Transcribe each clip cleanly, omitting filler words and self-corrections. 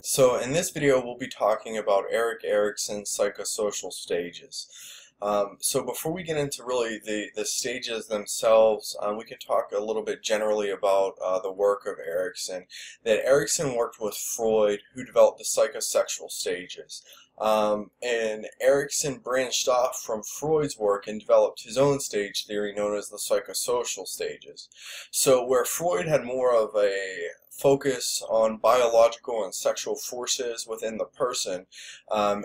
So in this video we'll be talking about Erikson's psychosocial stages. So before we get into really the stages themselves, we can talk a little bit generally about the work of Erikson. That Erikson worked with Freud, who developed the psychosexual stages. And Erikson branched off from Freud's work and developed his own stage theory known as the psychosocial stages. So where Freud had more of a focus on biological and sexual forces within the person,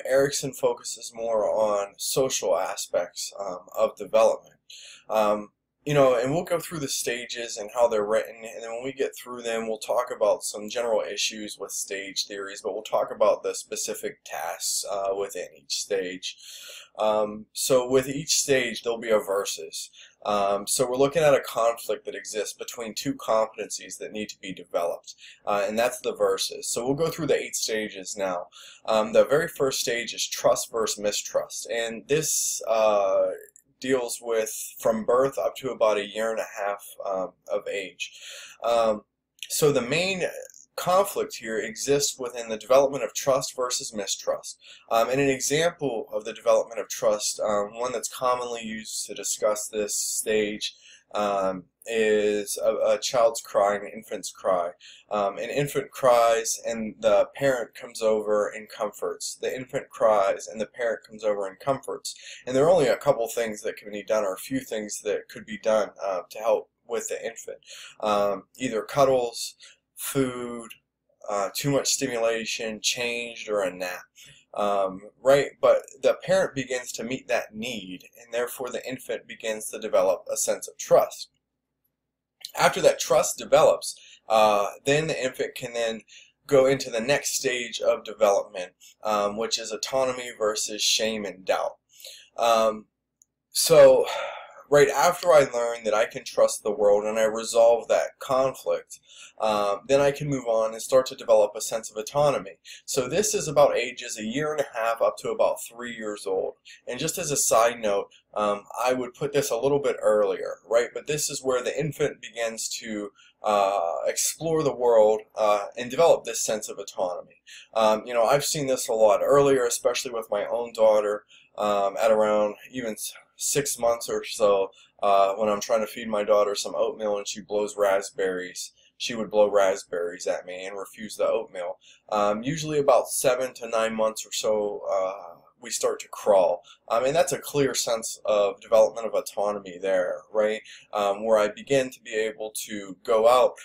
Erikson focuses more on social aspects of development. And we'll go through the stages and how they're written, and then when we get through them, we'll talk about some general issues with stage theories, but we'll talk about the specific tasks within each stage. So with each stage, there'll be a versus. So we're looking at a conflict that exists between two competencies that need to be developed, and that's the versus. So we'll go through the 8 stages now. The very first stage is trust versus mistrust, and this deals with from birth up to about 1.5 years of age. So the main conflict here exists within the development of trust versus mistrust. And an example of the development of trust, one that's commonly used to discuss this stage, is a child's cry, an infant's cry. An infant cries and the parent comes over and comforts. The infant cries and the parent comes over and comforts. And there are only a couple things that can be done, or a few things that could be done to help with the infant. Either cuddles, food, too much stimulation, changed, or a nap. Right, but the parent begins to meet that need, and therefore the infant begins to develop a sense of trust. After that trust develops, then the infant can then go into the next stage of development, which is autonomy versus shame and doubt. So right after I learn that I can trust the world and I resolve that conflict, then I can move on and start to develop a sense of autonomy. So this is about ages 1.5 years up to about 3 years old. And just as a side note, I would put this a little bit earlier, right? But this is where the infant begins to explore the world and develop this sense of autonomy. I've seen this a lot earlier, especially with my own daughter at around even 6 months or so, when I'm trying to feed my daughter some oatmeal and she blows raspberries. She would blow raspberries at me and refuse the oatmeal. Usually about 7 to 9 months or so, we start to crawl. And that's a clear sense of development of autonomy there, right? Where I begin to be able to go out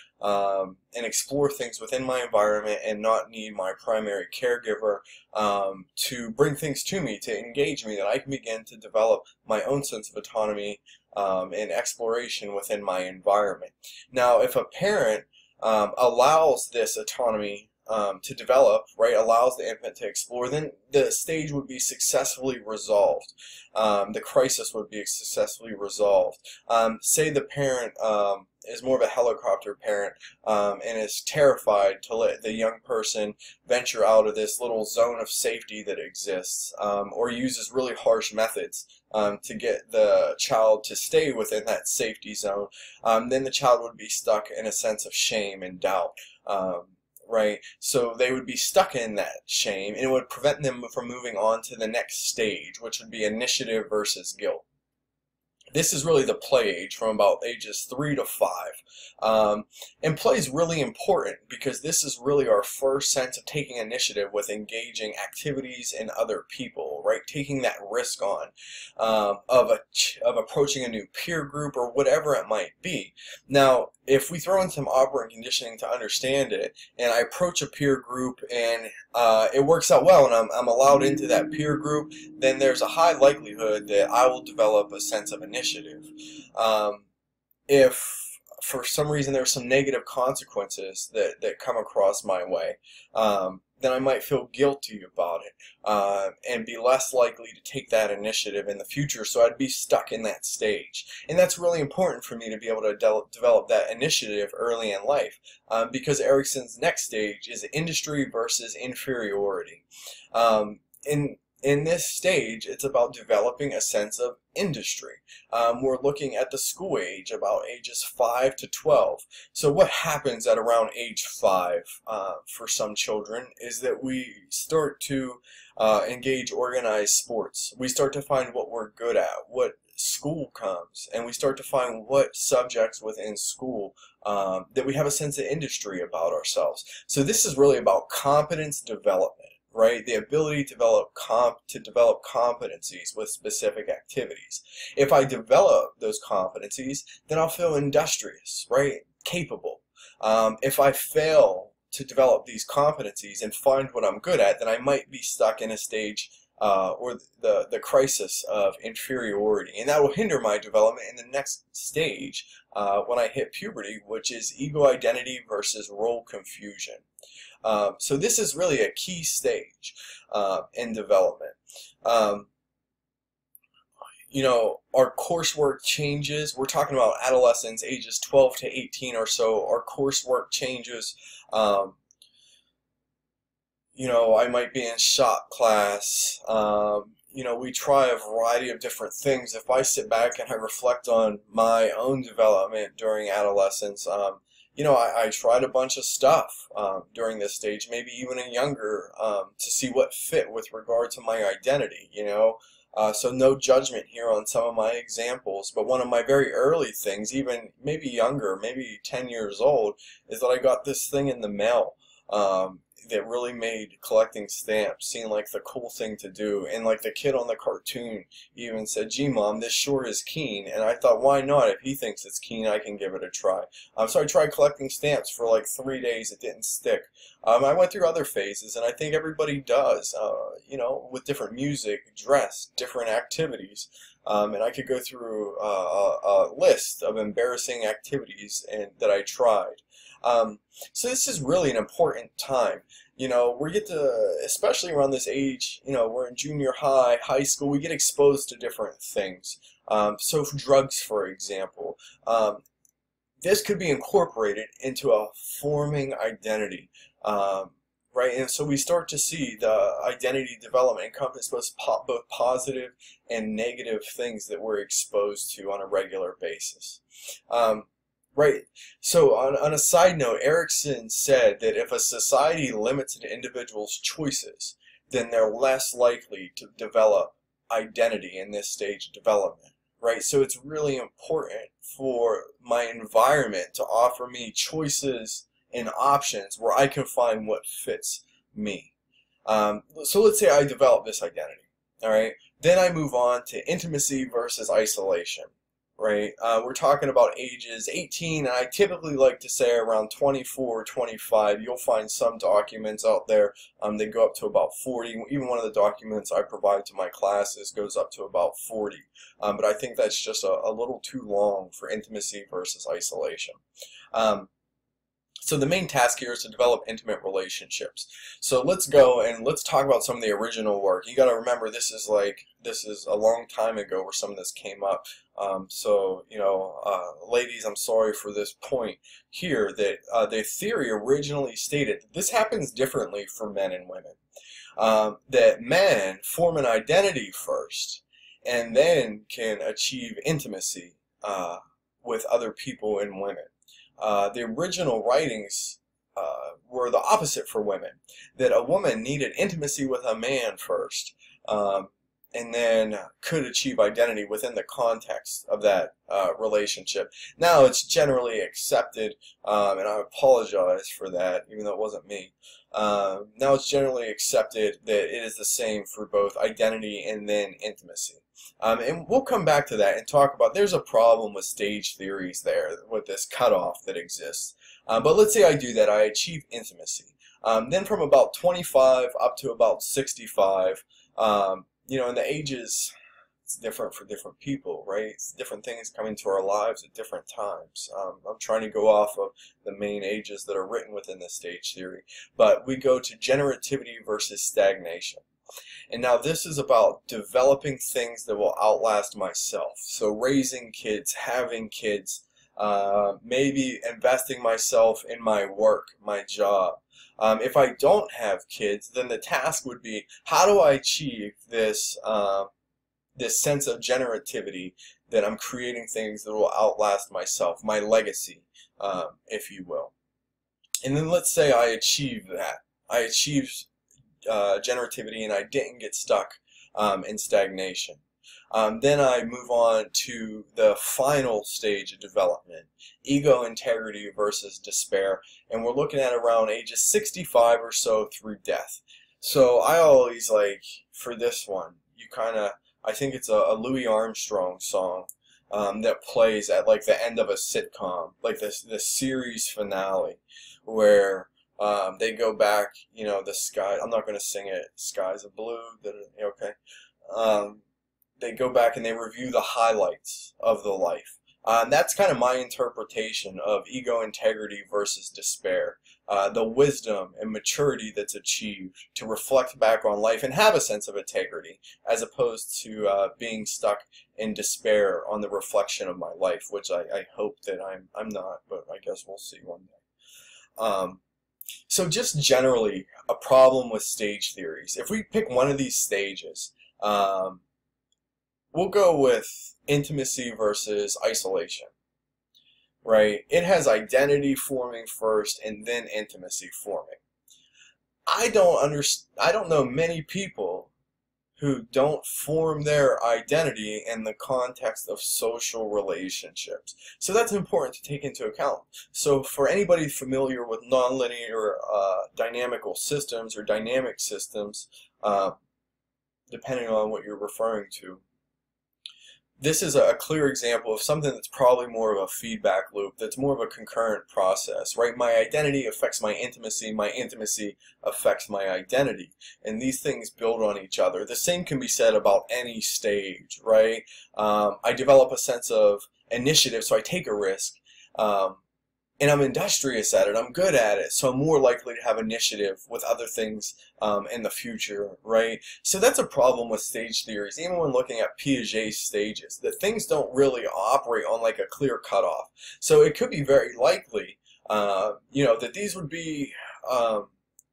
and explore things within my environment and not need my primary caregiver to bring things to me, to engage me, that I can begin to develop my own sense of autonomy and exploration within my environment. Now, if a parent allows this autonomy to develop, right, allows the infant to explore, then the stage would be successfully resolved. The crisis would be successfully resolved. Say the parent is more of a helicopter parent and is terrified to let the young person venture out of this little zone of safety that exists, or uses really harsh methods to get the child to stay within that safety zone, then the child would be stuck in a sense of shame and doubt. Right, so they would be stuck in that shame, and it would prevent them from moving on to the next stage, which would be initiative versus guilt. This is really the play age, from about ages 3 to 5. And play is really important because this is really our first sense of taking initiative with engaging activities and other people, right? Taking that risk on of approaching a new peer group or whatever it might be. Now, if we throw in some operant conditioning to understand it, and I approach a peer group and it works out well and I'm allowed into that peer group, then there's a high likelihood that I will develop a sense of initiative. If for some reason there's some negative consequences that come across my way, then I might feel guilty about it and be less likely to take that initiative in the future, so I'd be stuck in that stage. And that's really important for me to be able to develop that initiative early in life, because Erikson's next stage is industry versus inferiority. In this stage, it's about developing a sense of industry. We're looking at the school age, about ages 5 to 12. So what happens at around age 5 for some children is that we start to engage organized sports. We start to find what we're good at, what school comes, and we start to find what subjects within school that we have a sense of industry about ourselves. So this is really about competence development. Right, the ability to develop competencies with specific activities. If I develop those competencies, then I'll feel industrious, right, capable. If I fail to develop these competencies and find what I'm good at, then I might be stuck in a stage or the crisis of inferiority, and that will hinder my development in the next stage when I hit puberty, which is ego identity versus role confusion. So this is really a key stage in development. You know, our coursework changes. We're talking about adolescents, ages 12 to 18 or so. Our coursework changes. You know, I might be in shop class. You know, we try a variety of different things. If I sit back and I reflect on my own development during adolescence, you know, I tried a bunch of stuff during this stage, maybe even younger, to see what fit with regard to my identity, you know. So no judgment here on some of my examples, but one of my very early things, even maybe younger, maybe 10 years old, is that I got this thing in the mail that really made collecting stamps seem like the cool thing to do. And like the kid on the cartoon even said, "Gee, Mom, this sure is keen." And I thought, why not? If he thinks it's keen, I can give it a try. So I tried collecting stamps for like 3 days. It didn't stick. I went through other phases, and I think everybody does, you know, with different music, dress, different activities. And I could go through a list of embarrassing activities that I tried. So this is really an important time. You know, we get to, especially around this age, you know, we're in junior high, high school, we get exposed to different things. So for drugs, for example, this could be incorporated into a forming identity. Right, and so we start to see the identity development encompass both positive and negative things that we're exposed to on a regular basis. Right. So on a side note, Erikson said that if a society limits an individual's choices, then they're less likely to develop identity in this stage of development. Right. So it's really important for my environment to offer me choices and options where I can find what fits me. So let's say I develop this identity. All right. Then I move on to intimacy versus isolation. Right, we're talking about ages 18, and I typically like to say around 24 or 25. You'll find some documents out there that go up to about 40. Even one of the documents I provide to my classes goes up to about 40. But I think that's just a little too long for intimacy versus isolation. So the main task here is to develop intimate relationships. So let's go and let's talk about some of the original work. You got to remember, this is a long time ago where some of this came up. So you know, ladies, I'm sorry for this point here, that the theory originally stated that this happens differently for men and women. That men form an identity first and then can achieve intimacy with other people and women. The original writings were the opposite for women, that a woman needed intimacy with a man first, and then could achieve identity within the context of that relationship. Now it's generally accepted, and I apologize for that, even though it wasn't me. Now it's generally accepted that it is the same for both identity and then intimacy. And we'll come back to that and talk about, there's a problem with stage theories there, with this cutoff that exists. But let's say I do that, I achieve intimacy. Then from about 25 up to about 65, you know, in the ages, it's different for different people, right? It's different things come into our lives at different times. I'm trying to go off of the main ages that are written within the stage theory. But we go to generativity versus stagnation. And now this is about developing things that will outlast myself. So raising kids, having kids, maybe investing myself in my work, my job. If I don't have kids, then the task would be, how do I achieve this this sense of generativity, that I'm creating things that will outlast myself, my legacy, if you will. And then let's say I achieve that. I achieved generativity and I didn't get stuck in stagnation. Then I move on to the final stage of development, ego integrity versus despair, and we're looking at around ages 65 or so through death. So I always like, for this one, I think it's a Louis Armstrong song that plays at like the end of a sitcom, like the series finale, where they go back, the sky. I'm not going to sing it. Skies of blue. Okay. They go back and they review the highlights of the life. That's kind of my interpretation of ego integrity versus despair. The wisdom and maturity that's achieved to reflect back on life and have a sense of integrity, as opposed to being stuck in despair on the reflection of my life, which I hope that I'm not, but I guess we'll see one day. So just generally, a problem with stage theories. If we pick one of these stages, we'll go with intimacy versus isolation, right? It has identity forming first and then intimacy forming. I don't know many people who don't form their identity in the context of social relationships. So that's important to take into account. So for anybody familiar with nonlinear dynamical systems or dynamic systems, depending on what you're referring to, this is a clear example of something that's probably more of a feedback loop, that's more of a concurrent process, right? My identity affects my intimacy affects my identity, and these things build on each other. The same can be said about any stage, right? I develop a sense of initiative, so I take a risk, and I'm industrious at it, I'm good at it, so I'm more likely to have initiative with other things in the future, right? So that's a problem with stage theories, even when looking at Piaget's stages, that things don't really operate on like a clear cutoff. So it could be very likely, that these would be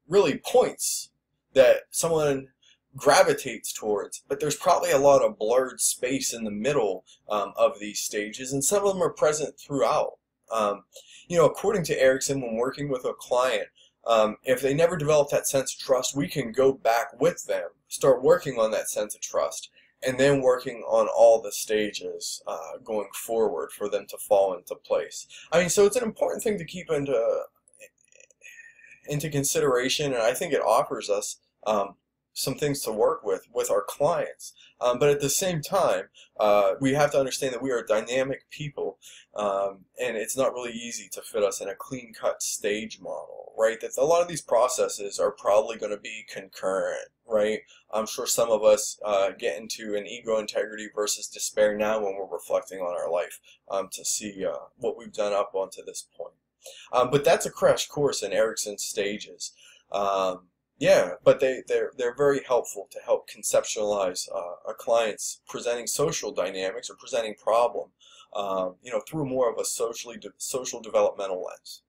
really points that someone gravitates towards, but there's probably a lot of blurred space in the middle of these stages, and some of them are present throughout. According to Erikson, when working with a client, if they never develop that sense of trust, we can go back with them, start working on that sense of trust, and then working on all the stages going forward for them to fall into place. So it's an important thing to keep into consideration, and I think it offers us some things to work with our clients. But at the same time, we have to understand that we are dynamic people, and it's not really easy to fit us in a clean-cut stage model, right? That a lot of these processes are probably going to be concurrent, right? I'm sure some of us get into an ego integrity versus despair now when we're reflecting on our life to see what we've done up onto this point. But that's a crash course in Erikson's stages. Yeah, but they're very helpful to help conceptualize a client's presenting social dynamics or presenting problem, through more of a social developmental lens.